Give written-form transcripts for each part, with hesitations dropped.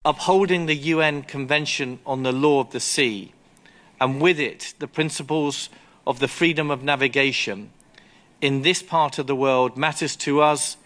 upholding the UN Convention on the Law of the Sea, and with it the principles of the freedom of navigation in this part of the world matters to us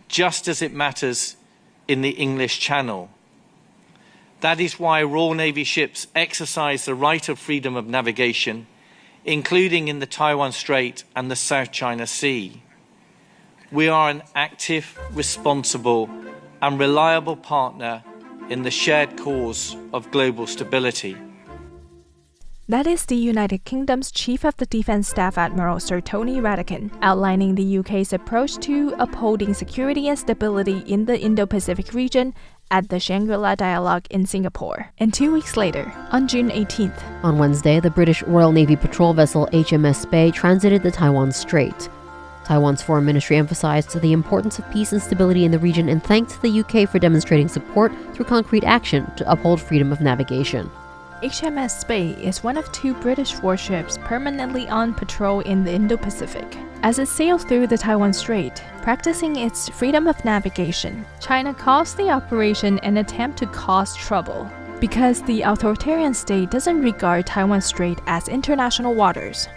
just as it matters in the English Channel. That is why Royal Navy ships exercise the right of freedom of navigation, including in the Taiwan Strait and the South China Sea. We are an active, responsible, and reliable partner in the shared cause of global stability. That is the United Kingdom's Chief of the Defence Staff Admiral Sir Tony Radakin outlining the UK's approach to upholding security and stability in the Indo-Pacific region at the Shangri-La Dialogue in Singapore. And 2 weeks later, on June 18th, on Wednesday, the British Royal Navy patrol vessel HMS Spey transited the Taiwan Strait. Taiwan's foreign ministry emphasized the importance of peace and stability in the region and thanked the UK for demonstrating support through concrete action to uphold freedom of navigation. HMS Spey is one of 2 British warships permanently on patrol in the Indo-Pacific. As it sails through the Taiwan Strait, practicing its freedom of navigation, China calls the operation an attempt to cause trouble, because the authoritarian state doesn't regard Taiwan Strait as international waters.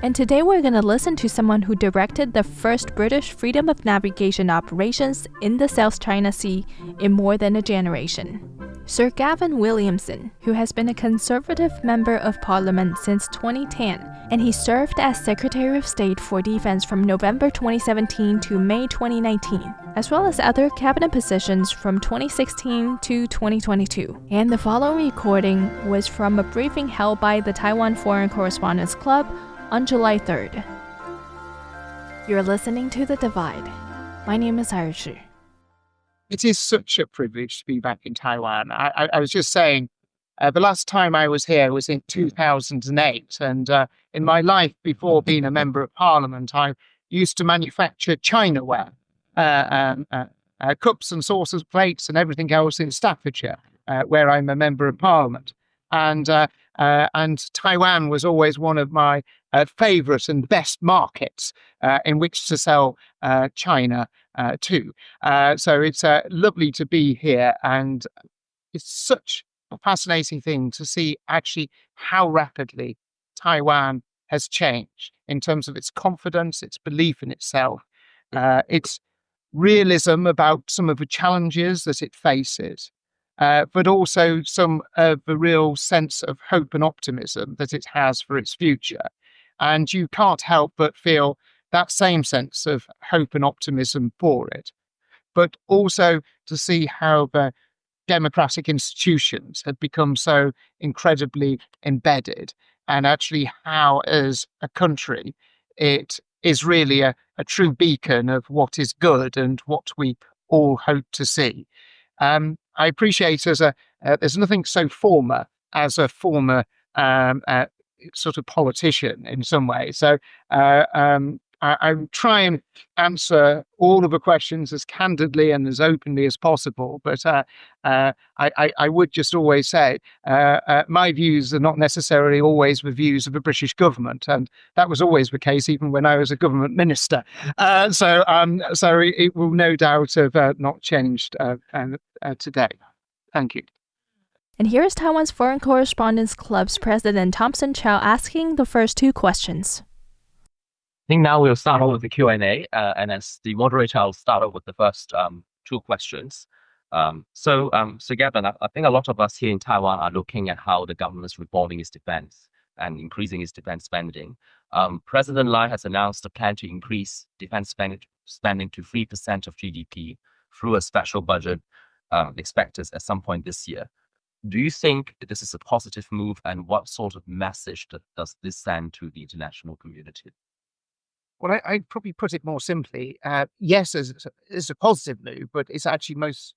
And today we're going to listen to someone who directed the first British freedom of navigation operations in the South China Sea in more than a generation. Sir Gavin Williamson, who has been a Conservative Member of Parliament since 2010, and he served as Secretary of State for Defense from November 2017 to May 2019, as well as other cabinet positions from 2016 to 2022. And the following recording was from a briefing held by the Taiwan Foreign Correspondents Club on July 3rd. You're listening to The Divide. My name is Iris Shi. It is such a privilege to be back in Taiwan. I was just saying, the last time I was here was in 2008. And in my life before being a Member of Parliament, I used to manufacture Chinaware, cups and saucers, plates and everything else in Staffordshire, where I'm a Member of Parliament. And Taiwan was always one of my favourite and best markets in which to sell China to. So it's lovely to be here, and it's such a fascinating thing to see actually how rapidly Taiwan has changed in terms of its confidence, its belief in itself, its realism about some of the challenges that it faces. But also some of the real sense of hope and optimism that it has for its future. And you can't help but feel that same sense of hope and optimism for it. But also to see how the democratic institutions have become so incredibly embedded, and actually how, as a country, it is really a true beacon of what is good and what we all hope to see. I appreciate there's nothing so former as a former sort of politician in some way. So I try and answer all of the questions as candidly and as openly as possible. But I would just always say my views are not necessarily always the views of the British government. And that was always the case, even when I was a government minister. So it will no doubt have not changed today. Thank you. And here's Taiwan's Foreign Correspondents Club's President Thompson Chow asking the first 2 questions. I think now we'll start off with the Q&A, and as the moderator, I'll start off with the first 2 questions. So Gavin, I think a lot of us here in Taiwan are looking at how the government is reforming its defense and increasing its defense spending. President Lai has announced a plan to increase defense spending to 3% of GDP through a special budget expected at some point this year. Do you think this is a positive move, and what sort of message does this send to the international community? Well, I'd probably put it more simply. Yes, it's a positive move, but it's actually most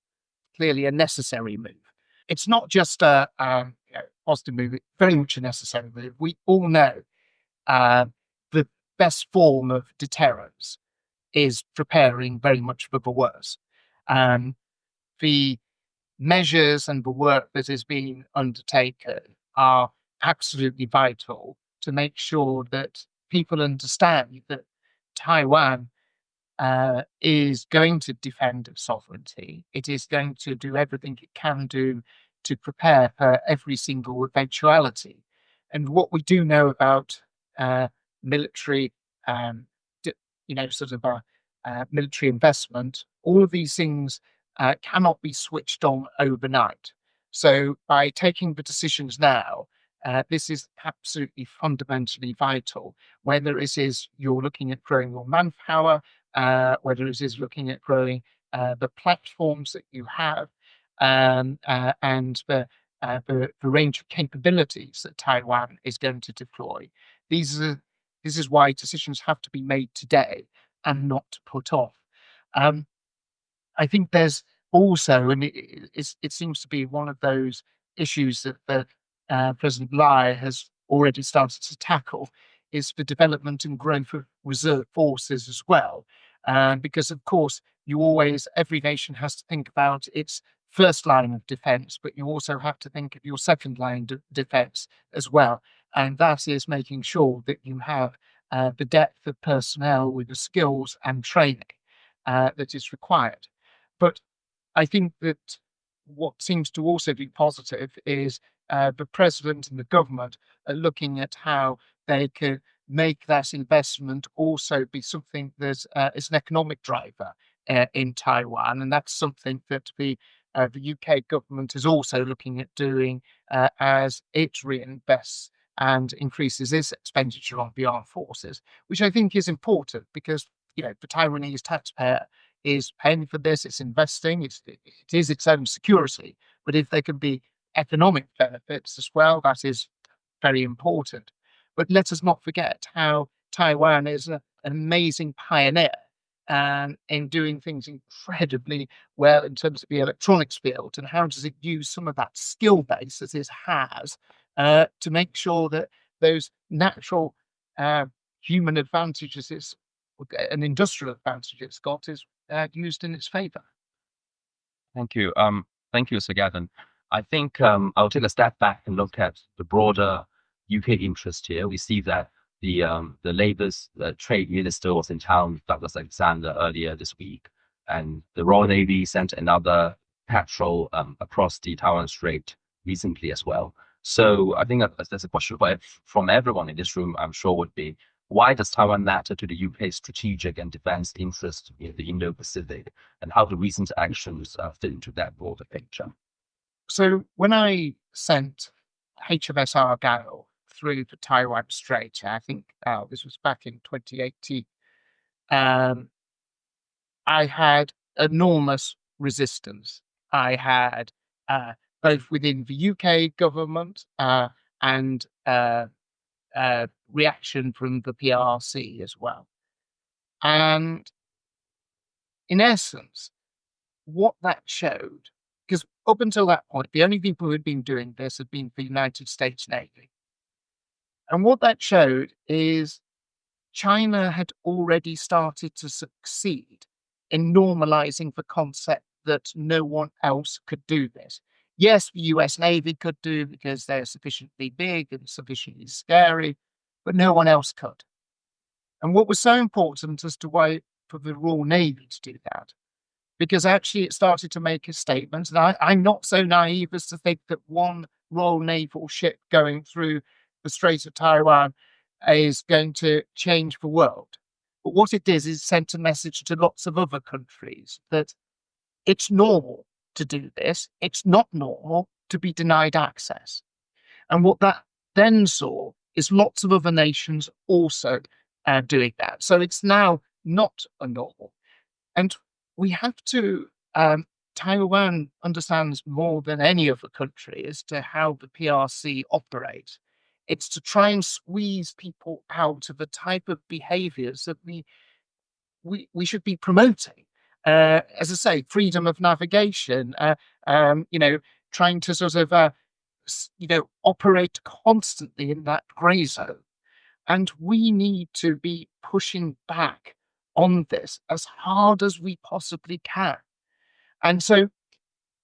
clearly a necessary move. It's not just a positive move, it's very much a necessary move. We all know the best form of deterrence is preparing very much for the worst. The measures and the work that is being undertaken are absolutely vital to make sure that people understand that Taiwan is going to defend its sovereignty. It is going to do everything it can do to prepare for every single eventuality. And what we do know about military, military investment, all of these things cannot be switched on overnight. So by taking the decisions now, this is absolutely fundamentally vital. Whether it is you're looking at growing your manpower, whether it is looking at growing the platforms that you have, and the range of capabilities that Taiwan is going to deploy. This is why decisions have to be made today and not put off. I think there's also, and it seems to be one of those issues that President Lai has already started to tackle, is the development and growth of reserve forces as well. Because of course, every nation has to think about its first line of defense, but you also have to think of your second line of defense as well. And that is making sure that you have the depth of personnel with the skills and training that is required. But I think that what seems to also be positive is the president and the government are looking at how they could make that investment also be something that is an economic driver in Taiwan. And that's something that the UK government is also looking at doing as it reinvests and increases its expenditure on the armed forces, which I think is important because, the Taiwanese taxpayer is paying for this, it's investing, it is its own security. But if there can be economic benefits as well, that is very important. But let us not forget how Taiwan is an amazing pioneer in doing things incredibly well in terms of the electronics field, and how does it use some of that skill base that it has to make sure that those natural human advantages and industrial advantage it's got is used in its favor. Thank you. Thank you, Sir Gavin. I think I'll take a step back and look at the broader UK interest here. We see that the Labour's trade minister was in town, Douglas Alexander, earlier this week, and the Royal Navy sent another patrol across the Taiwan Strait recently as well. So I think that's a question from everyone in this room, I'm sure, would be, why does Taiwan matter to the UK's strategic and defense interest in the Indo-Pacific, and how do recent actions fit into that broader picture? So when I sent HMS Argyle through the Taiwan Strait, I think this was back in 2018, I had enormous resistance. I had both within the UK government and reaction from the PRC as well. And in essence, what that showed, because up until that point, the only people who had been doing this had been the United States Navy. And what that showed is China had already started to succeed in normalizing the concept that no one else could do this. Yes, the US Navy could do because they're sufficiently big and sufficiently scary, but no one else could. And what was so important as to why for the Royal Navy to do that, because actually it started to make a statement, and I'm not so naive as to think that one Royal Naval ship going through the Strait of Taiwan is going to change the world. But what it did is it sent a message to lots of other countries that it's normal to do this. It's not normal to be denied access. And what that then saw is lots of other nations also doing that. So it's now not a normal. And we have to, Taiwan understands more than any other country as to how the PRC operates. It's to try and squeeze people out of the type of behaviors that we should be promoting. As I say, freedom of navigation, trying to sort of, operate constantly in that grey zone. And we need to be pushing back on this as hard as we possibly can. And so,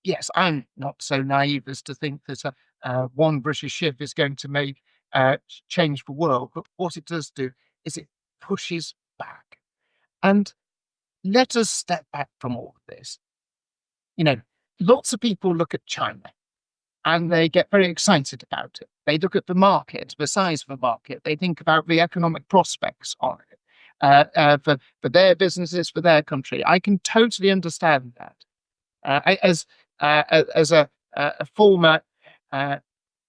yes, I'm not so naive as to think that one British ship is going to change the world. But what it does do is it pushes back. And let us step back from all of this. You know, lots of people look at China and they get very excited about it. They look at the market, the size of the market. They think about the economic prospects on it for their businesses, for their country. I can totally understand that. As a former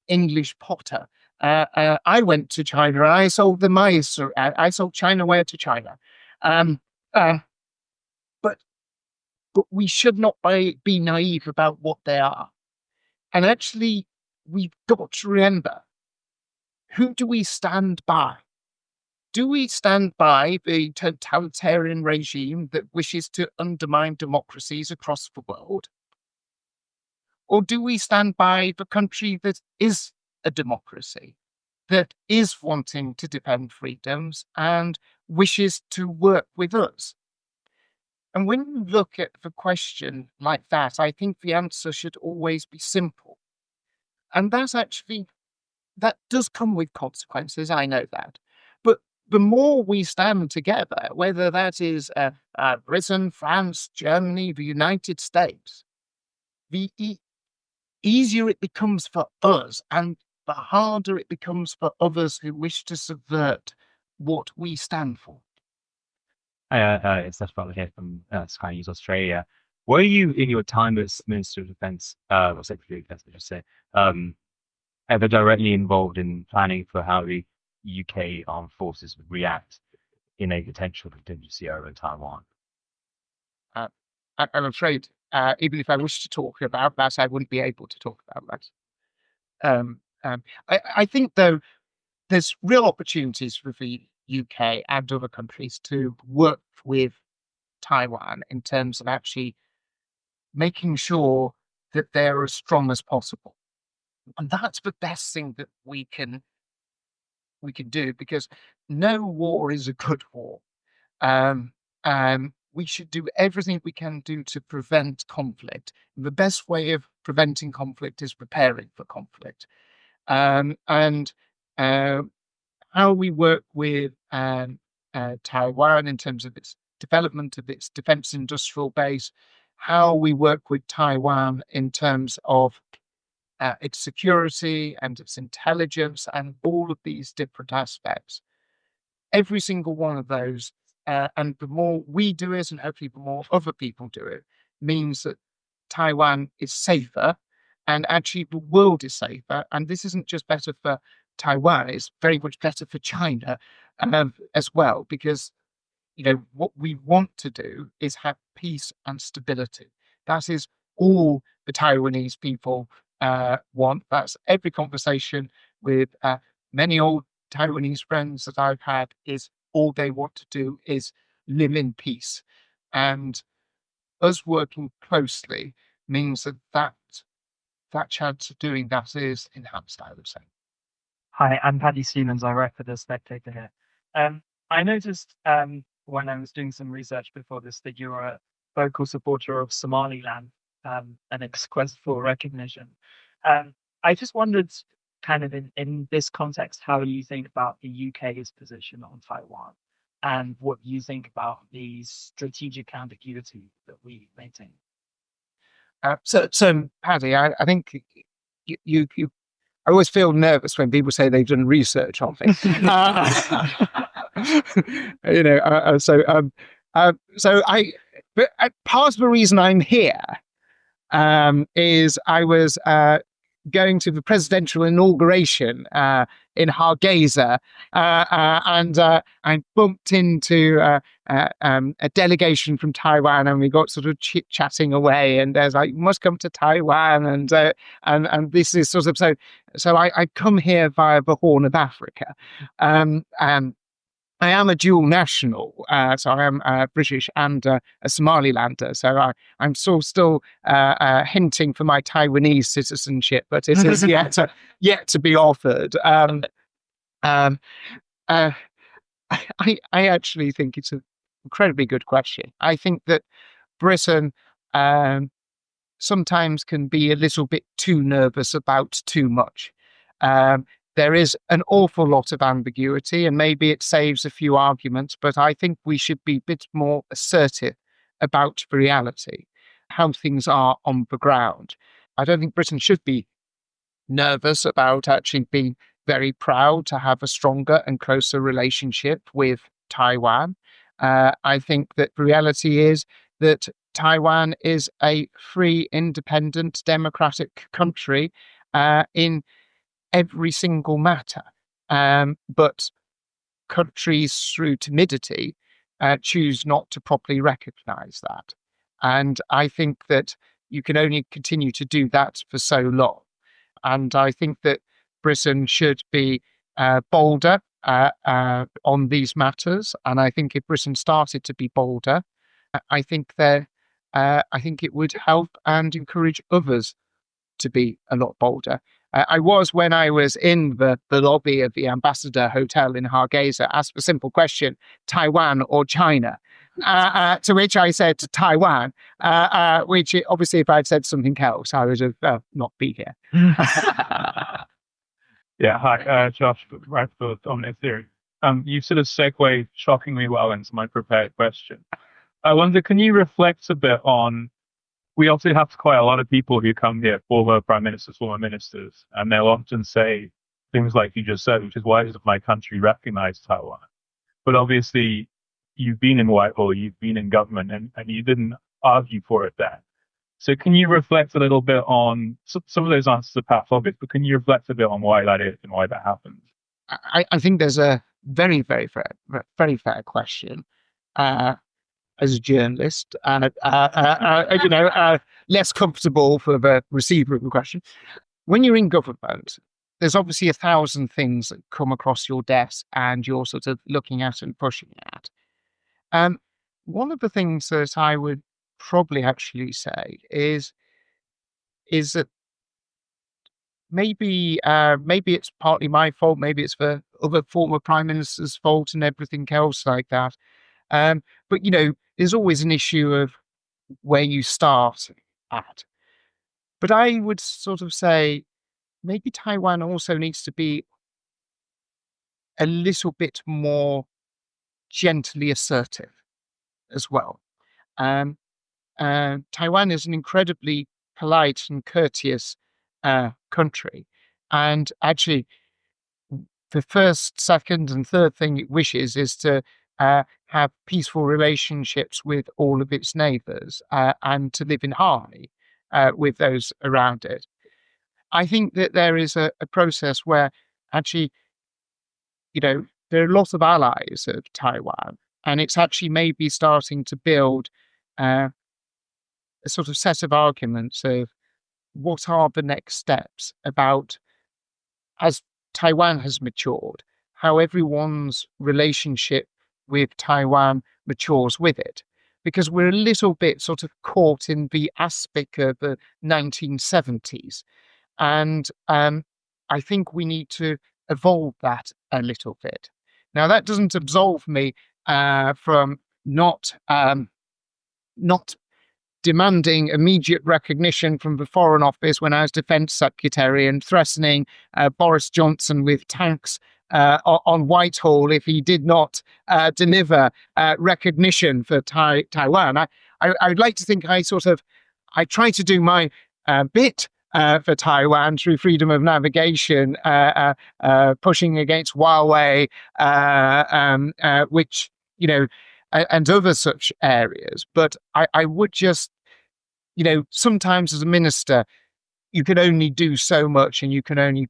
English potter, I went to China and I sold the mice. I sold Chinaware to China. Um, uh, but we should not be naive about what they are. And actually, we've got to remember, who do we stand by? Do we stand by the totalitarian regime that wishes to undermine democracies across the world? Or do we stand by the country that is a democracy, that is wanting to defend freedoms and wishes to work with us? And when you look at the question like that, I think the answer should always be simple. And that does come with consequences, I know that. But the more we stand together, whether that is Britain, France, Germany, the United States, the easier it becomes for us and the harder it becomes for others who wish to subvert what we stand for. It's Seth Butler here from Sky News Australia. Were you, in your time as Minister of Defence, or Secretary of Defence, I should say, ever directly involved in planning for how the UK armed forces would react in a potential contingency over Taiwan? I'm afraid, even if I wish to talk about that, I wouldn't be able to talk about that. I think, though, there's real opportunities for the UK and other countries to work with Taiwan in terms of actually making sure that they're as strong as possible. And that's the best thing that we can do, because no war is a good war. We should do everything we can do to prevent conflict. And the best way of preventing conflict is preparing for conflict. And how we work with Taiwan in terms of its development of its defense industrial base, how we work with Taiwan in terms of its security and its intelligence and all of these different aspects. Every single one of those, and the more we do it and hopefully the more other people do it, means that Taiwan is safer and actually the world is safer. And this isn't just better for Taiwan, it's very much better for China as well, because what we want to do is have peace and stability. That is all the Taiwanese people want. That's every conversation with many old Taiwanese friends that I've had, is all they want to do is live in peace. And us working closely means that chance of doing that is enhanced, I would say. Hi, I'm Paddy Stevens. I write for The Spectator here. I noticed when I was doing some research before this that you're a vocal supporter of Somaliland and its quest for recognition. I just wondered, kind of in this context, how you think about the UK's position on Taiwan and what you think about the strategic ambiguity that we maintain. So Paddy, I think you I always feel nervous when people say they've done research on things. But part of the reason I'm here is I was going to the presidential inauguration in Hargeisa, and I bumped into a delegation from Taiwan, and we got sort of chit-chatting away, and there's like, you must come to Taiwan, and this is sort of so I come here via the Horn of Africa. I am a dual national, so I am British and a Somalilander. So I'm still hinting for my Taiwanese citizenship, but it is yet to be offered. I actually think it's an incredibly good question. I think that Britain sometimes can be a little bit too nervous about too much. there is an awful lot of ambiguity, and maybe it saves a few arguments, but I think we should be a bit more assertive about reality, how things are on the ground. I don't think Britain should be nervous about actually being very proud to have a stronger and closer relationship with Taiwan. I think that the reality is that Taiwan is a free, independent, democratic country in every single matter. But countries, through timidity, choose not to properly recognize that. And I think that you can only continue to do that for so long. And I think that Britain should be bolder on these matters. And I think if Britain started to be bolder, I think it would help and encourage others to be a lot bolder. When I was in the lobby of the Ambassador Hotel in Hargeisa, asked a simple question: Taiwan or China? To which I said Taiwan, which obviously if I'd said something else, I would have not be here. Yeah, hi, Josh Radford, Omnet Theory. You sort of segued shockingly well into my prepared question. I wonder, can you reflect a bit on, we obviously have quite a lot of people who come here, former prime ministers, former ministers, and they'll often say things like you just said, which is, why doesn't my country recognize Taiwan? But obviously, you've been in Whitehall, you've been in government, and you didn't argue for it then. So can you reflect a little bit on, some of those answers are perhaps obvious, but can you reflect a bit on why that is and why that happens? I think there's a very, very fair question. As a journalist, less comfortable for the receiver of the question. When you're in government, there's obviously 1,000 things that come across your desk and you're sort of looking at and pushing at. One of the things that I would probably actually say is that maybe it's partly my fault, maybe it's the other former prime minister's fault and everything else like that. But there's always an issue of where you start at. But I would sort of say maybe Taiwan also needs to be a little bit more gently assertive as well. Taiwan is an incredibly polite and courteous country. And actually, the first, second, and third thing it wishes is to have peaceful relationships with all of its neighbours and to live in harmony with those around it. I think that there is a process where actually, there are a lot of allies of Taiwan, and it's actually maybe starting to build a sort of set of arguments of what are the next steps about, as Taiwan has matured, how everyone's relationship with Taiwan matures with it. Because we're a little bit sort of caught in the aspect of the 1970s. And I think we need to evolve that a little bit. Now, that doesn't absolve me from not demanding immediate recognition from the Foreign Office when I was Defence Secretary and threatening Boris Johnson with tanks on Whitehall if he did not deliver recognition for Taiwan. I would like to think I try to do my bit for Taiwan through freedom of navigation, pushing against Huawei, which, and other such areas. But I would just, sometimes as a minister, you can only do so much, and you can only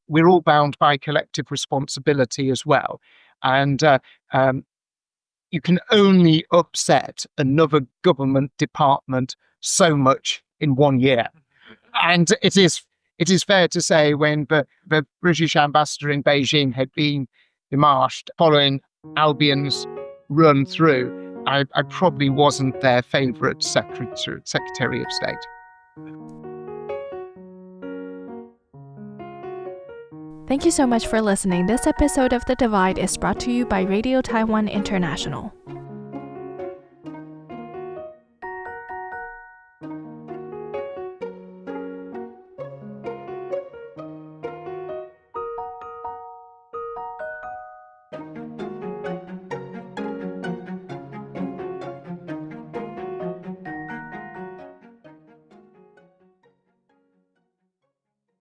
we're all bound by collective responsibility as well. And you can only upset another government department so much in 1 year. And it is fair to say, when the British ambassador in Beijing had been demarched following Albion's run through, I probably wasn't their favourite Secretary of State. Thank you so much for listening. This episode of The Divide is brought to you by Radio Taiwan International.